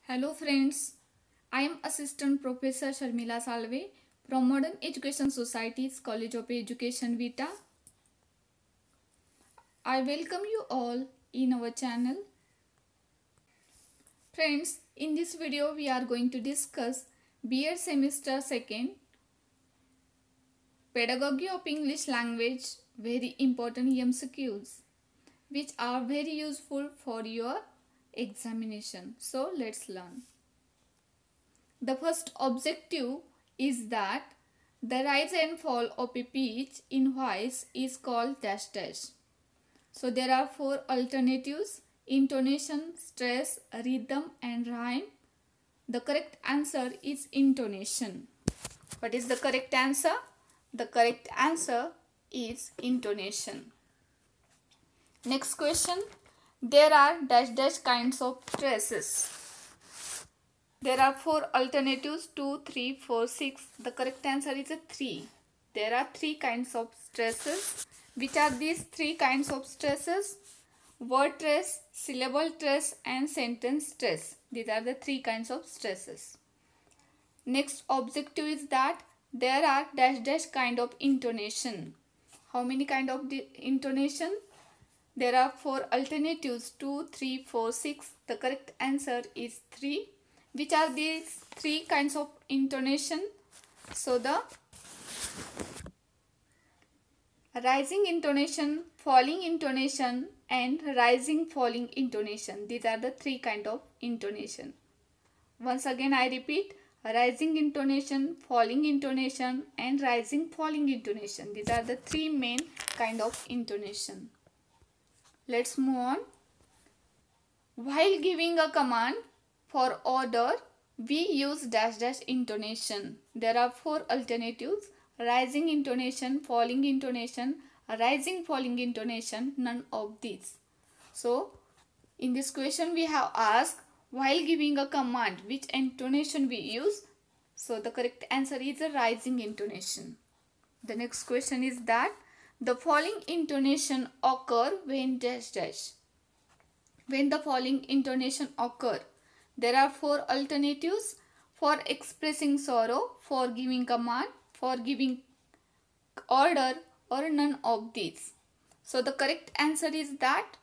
Hello friends, I am Assistant Professor Sharmila Salve from Modern Education Society's College of Education Vita. I welcome you all in our channel. Friends, in this video we are going to discuss B.Ed Semester 2nd Pedagogy of English Language, very important MCQs which are very useful for your examination. So let's learn. The first objective is that the rise and fall of a pitch in voice is called dash dash. So there are four alternatives: intonation, stress, rhythm and rhyme. The correct answer is intonation. What is the correct answer? The correct answer is intonation. Next question. There are dash dash kinds of stresses. There are four alternatives: 2, 3, 4, 6. The correct answer is a 3. There are three kinds of stresses. Which are these three kinds of stresses? Word stress, syllable stress and sentence stress. These are the three kinds of stresses. Next objective is that there are dash dash kind of intonation. How many kind of intonation? There are four alternatives: 2, 3, 4, 6. The correct answer is 3. Which are these three kinds of intonation? So the rising intonation, falling intonation and rising falling intonation. These are the three kinds of intonation. Once again I repeat: rising intonation, falling intonation and rising falling intonation. These are the three main kind of intonation. Let's move on. While giving a command for order, we use dash dash intonation. There are four alternatives: rising intonation, falling intonation, rising falling intonation, none of these. So, in this question we have asked, while giving a command, which intonation we use? So, the correct answer is a rising intonation. The next question is that the following intonation occur when dash dash. When the following intonation occur, there are four alternatives: for expressing sorrow, for giving command, for giving order or none of these. So the correct answer is that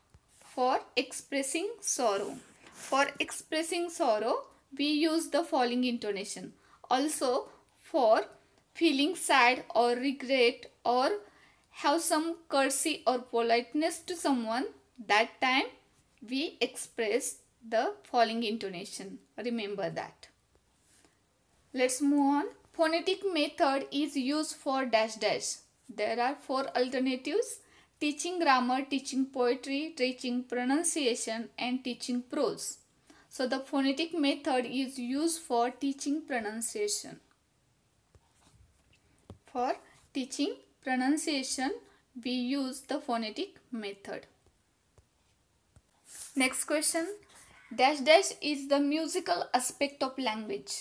for expressing sorrow. For expressing sorrow, we use the following intonation. Also for feeling sad or regret or have some courtesy or politeness to someone, that time we express the following intonation. Remember that. Let's move on. Phonetic method is used for dash dash. There are four alternatives: teaching grammar, teaching poetry, teaching pronunciation and teaching prose. So the phonetic method is used for teaching pronunciation. For teaching pronunciation, we use the phonetic method. Next question. Dash dash is the musical aspect of language.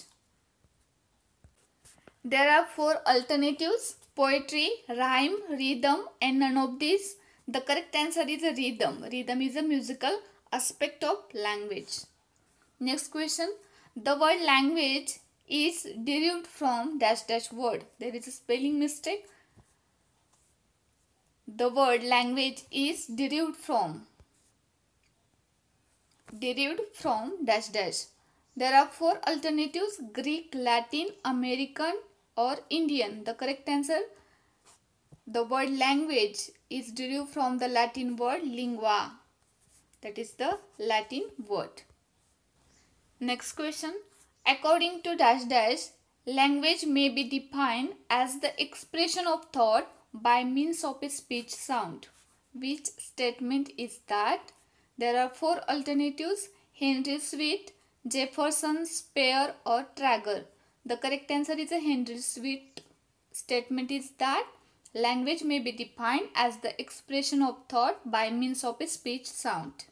There are four alternatives: poetry, rhyme, rhythm and none of these. The correct answer is a rhythm. Rhythm is a musical aspect of language. Next question. The word language is derived from dash dash word. There is a spelling mistake. The word language is derived from dash dash. There are four alternatives: Greek, Latin, American or Indian. The correct answer: the word language is derived from the Latin word lingua. That is the Latin word. Next question. According to dash dash, language may be defined as the expression of thought by means of a speech sound. Which statement is that? There are four alternatives: Henry Sweet, Jefferson, Spear or Trager. The correct answer is a Henry Sweet. Statement is that language may be defined as the expression of thought by means of a speech sound.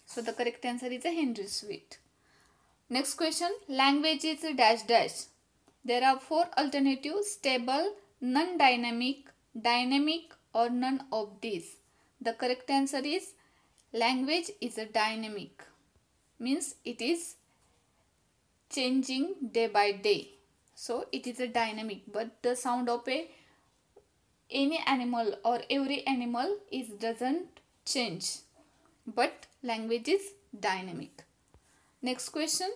So the correct answer is a Henry Sweet. Next question. Language is a dash dash. There are four alternatives: stable, non-dynamic, dynamic or none of these. The correct answer is language is a dynamic. Means it is changing day by day. So it is a dynamic, but the sound of any animal or every animal is doesn't change, but language is dynamic. Next question.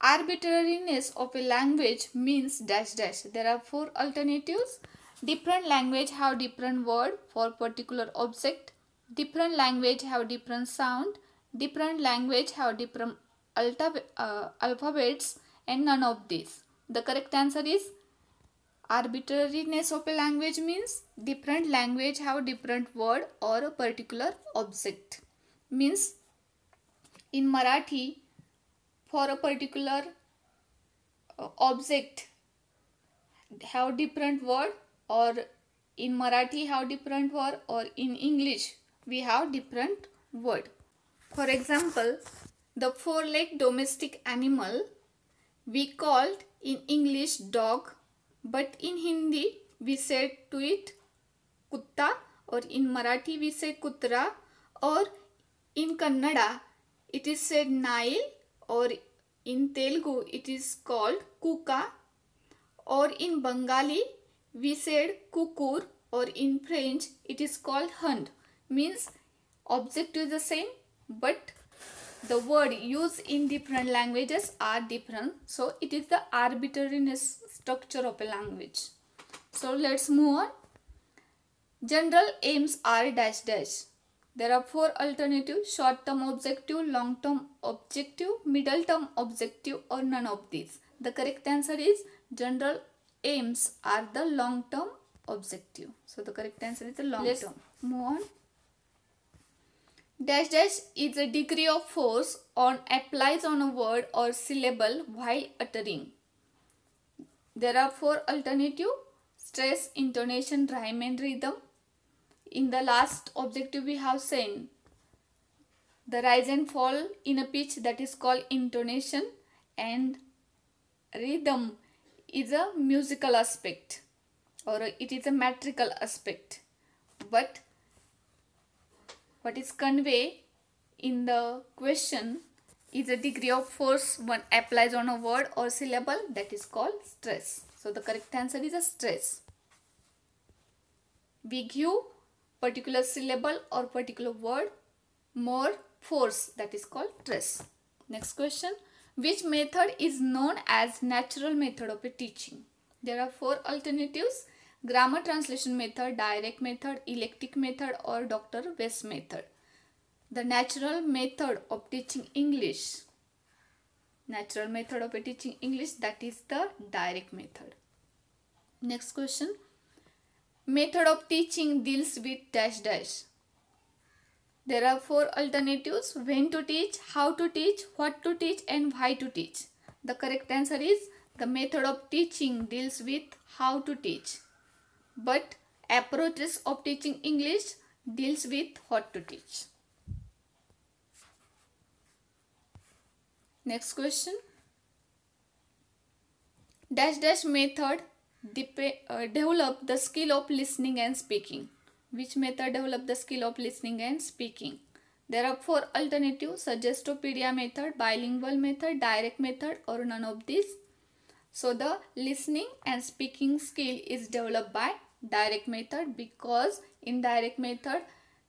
Arbitrariness of a language means dash dash. There are four alternatives. Different language have different word for particular object. Different language have different sound. Different language have different alphabets, and none of these. The correct answer is arbitrariness of a language means different language have different word or a particular object. Means in Marathi, for a particular object have different word, or in Marathi have different word, or in English we have different word. For example, the four-legged domestic animal we called in English dog, but in Hindi we said to it kutta, or in Marathi we say kutra, or in Kannada it is said nail, or in Telugu it is called kuka, or in Bengali we said kukur, or in French it is called hunt. Means object is the same, but the word used in different languages are different. So it is the arbitrariness structure of a language. So let's move on. General aims are dash dash. There are four alternatives: short term objective, long term objective, middle term objective, or none of these. The correct answer is general aims are the long term objective. So the correct answer is the long term. Let's move on. Dash dash is a degree of force on applies on a word or syllable while uttering. There are four alternatives: stress, intonation, rhyme, and rhythm. In the last objective we have seen the rise and fall in a pitch, that is called intonation, and rhythm is a musical aspect, or it is a metrical aspect. But what is conveyed in the question is a degree of force one applies on a word or syllable, that is called stress. So the correct answer is a stress. We give particular syllable or particular word more force, that is called stress. Next question. Which method is known as natural method of a teaching? There are four alternatives: grammar translation method, direct method, eclectic method, or Dr. West method. The natural method of teaching English, natural method of teaching English, that is the direct method. Next question. Method of teaching deals with dash dash. There are four alternatives: when to teach, how to teach, what to teach, and why to teach. The correct answer is the method of teaching deals with how to teach, but approaches of teaching English deals with what to teach. Next question. Dash dash method develop the skill of listening and speaking. Which method develop the skill of listening and speaking? There are four alternatives: Suggestopedia method, bilingual method, direct method, or none of these. So the listening and speaking skill is developed by direct method, because in direct method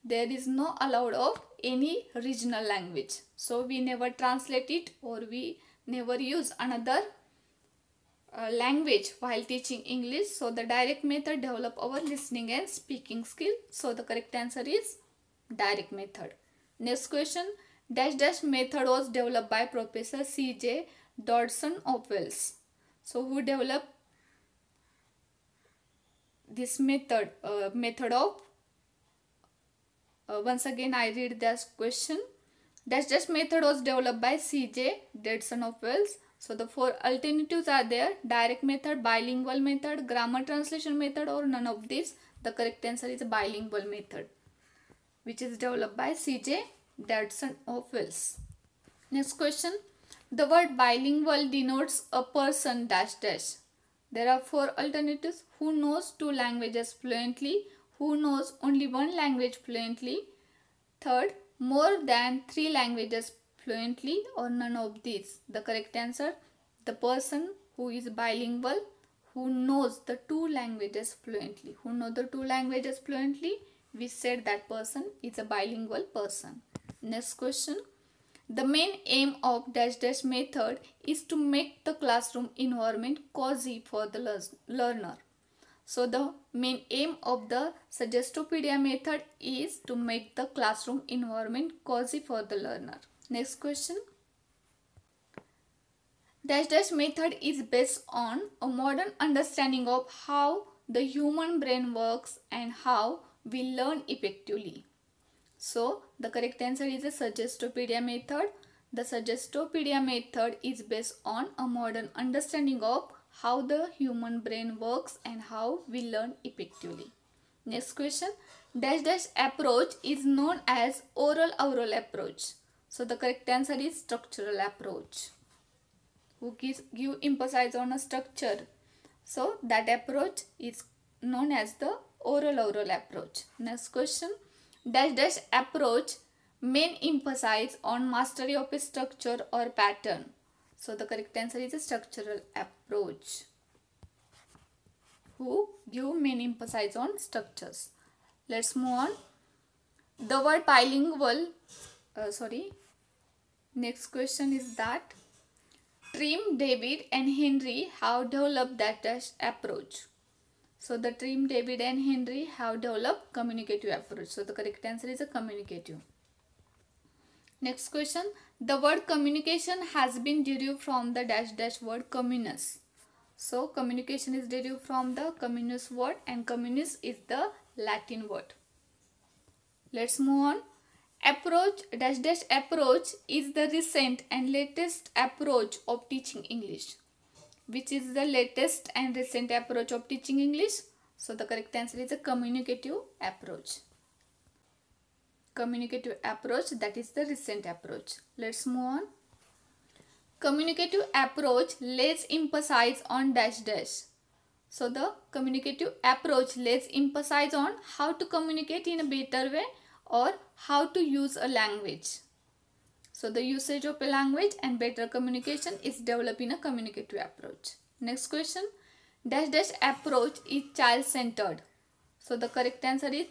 there is no allowed of any regional language. So we never translate it, or we never use another language while teaching English. So the direct method develop our listening and speaking skill. So the correct answer is direct method. Next question. Dash dash method was developed by Professor C.J. Dodson of Wales. So who developed this method? Once again I read this question. Dash dash method was developed by C.J. Dodson of Wales. So the four alternatives are there: direct method, bilingual method, grammar translation method, or none of these. The correct answer is bilingual method, which is developed by C.J. Dodson of Wales. Next question. The word bilingual denotes a person dash dash. There are four alternatives: who knows two languages fluently, who knows only one language fluently, third, more than three languages fluently, or none of these. The correct answer, The person who is bilingual, who knows the two languages fluently. Who know the two languages fluently, we said that person is a bilingual person. Next question. The main aim of dash dash method is to make the classroom environment cozy for the learner. So the main aim of the Suggestopedia method is to make the classroom environment cozy for the learner. Next question. Dash dash method is based on a modern understanding of how the human brain works and how we learn effectively. So the correct answer is the Suggestopedia method. The Suggestopedia method is based on a modern understanding of how the human brain works and how we learn effectively. Next question. Dash dash approach is known as oral approach. So the correct answer is structural approach. Who give emphasis on a structure. So that approach is known as the oral approach. Next question. Dash dash approach main emphasis on mastery of a structure or pattern. So the correct answer is a structural approach. Who give main emphasis on structures. Let's move on. The word bilingual, next question is that Trim, David and Henry have developed that dash approach. So the Trim, David and Henry have developed communicative approach. So the correct answer is a communicative. Next question. The word communication has been derived from the dash dash word communis. So communication is derived from the communis word and communis is the Latin word. Let's move on. Approach dash dash approach is the recent and latest approach of teaching English. Which is the latest and recent approach of teaching English? So the correct answer is a communicative approach. Communicative approach, that is the recent approach. Let's move on. Communicative approach lays emphasis on dash dash. So the communicative approach lays emphasis on how to communicate in a better way or how to use a language. So the usage of a language and better communication is developed in a communicative approach. Next question. Dash dash approach is child-centered. So the correct answer is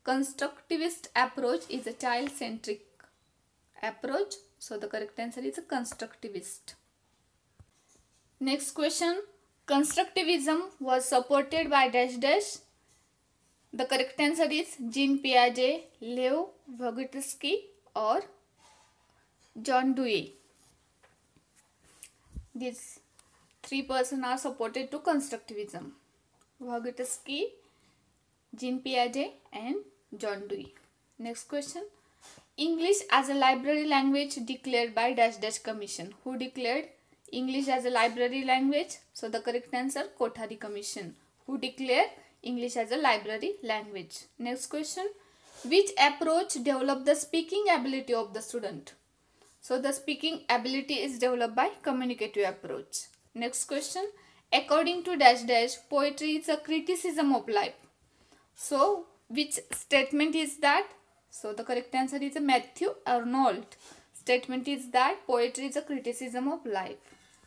constructivist approach is a child-centric approach. So the correct answer is a constructivist. Next question. Constructivism was supported by dash dash. The correct answer is Jean Piaget, Leo Vygotsky or John Dewey. These three persons are supported to constructivism. Vygotsky, Jean Piaget and John Dewey. Next question. English as a library language declared by dash dash commission. Who declared English as a library language? So the correct answer, Kothari Commission. Who declared English as a library language. Next question. Which approach developed the speaking ability of the student? So the speaking ability is developed by communicative approach. Next question. According to dash dash, poetry is a criticism of life. So which statement is that? So the correct answer is a Matthew Arnold. Statement is that poetry is a criticism of life.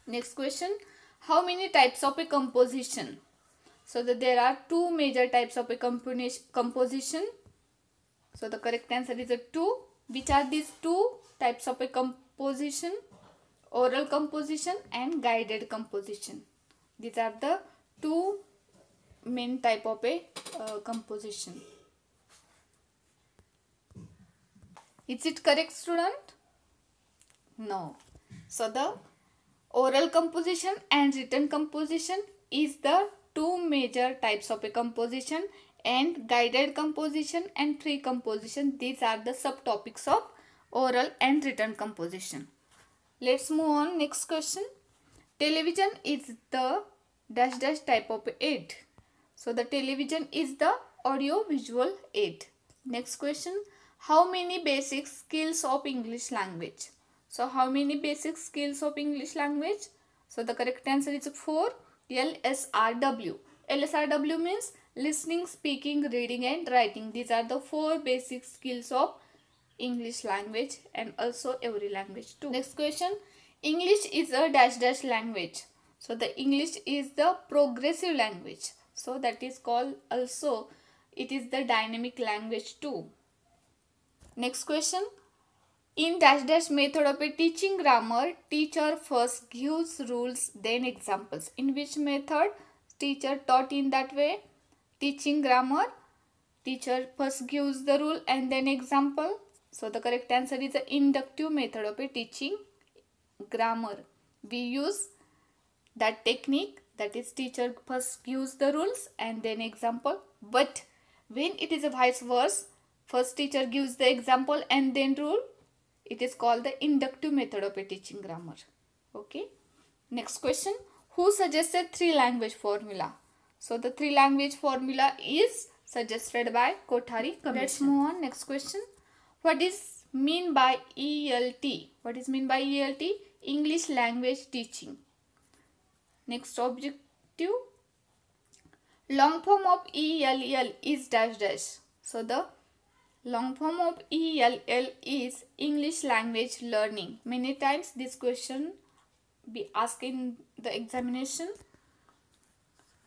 Next question. How many types of a composition? So there are two major types of a composition. So the correct answer is a 2. Which are these two types of a composition? Oral composition and guided composition. These are the two main type of a composition. Is it correct, student? No. So the oral composition and written composition is the two major types of a composition, and guided composition and free composition, these are the subtopics of oral and written composition. Let's move on. Next question. Television is the dash dash type of aid. So the television is the audio visual aid. Next question. How many basic skills of English language? So how many basic skills of English language? So the correct answer is 4. LSRW. LSRW means listening, speaking, reading and writing. These are the 4 basic skills of English language and also every language too. Next question. English is a dash dash language. So the English is the progressive language. So that is called also, it is the dynamic language too. Next question. In dash dash method of a teaching grammar, teacher first gives rules then examples. In which method teacher taught in that way? Teaching grammar, teacher first gives the rule and then example. So the correct answer is the inductive method of a teaching grammar. We use that technique, that is teacher first gives the rules and then example. But when it is a vice versa, first teacher gives the example and then rule, it is called the inductive method of a teaching grammar. Okay. Next question. Who suggested three language formula? So the three language formula is suggested by Kothari Commission. Let's move on. Next question. What is mean by ELT? What is mean by ELT? English language teaching. Next objective. Long form of ELL is dash dash. So the long form of ELL is English language learning. Many times this question be asked in the examination.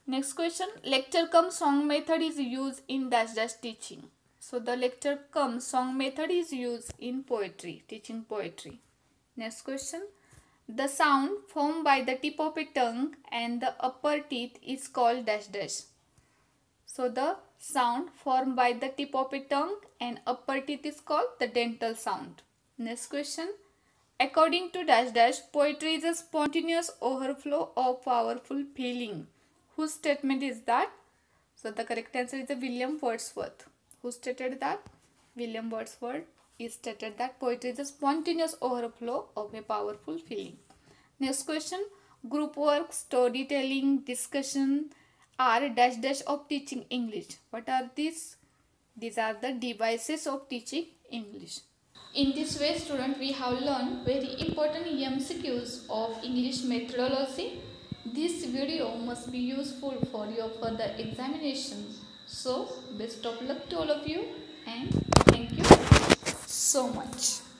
Next question. Lecture cum song method is used in dash dash teaching. So the lecture cum song method is used in poetry, teaching poetry. Next question. The sound formed by the tip of a tongue and the upper teeth is called dash dash. So the sound formed by the tip of a tongue and upper teeth is called the dental sound. Next question. According to dash dash, poetry is a spontaneous overflow of powerful feeling. Whose statement is that? So the correct answer is William Wordsworth. Who stated that? William Wordsworth is stated that poetry is a spontaneous overflow of a powerful feeling. Next question. Group work, storytelling, discussion are dash dash of teaching English. What are these? These are the devices of teaching English. In this way, student, we have learned very important MCQs of English methodology. This video must be useful for your further examination. So, best of luck to all of you and thank you so much.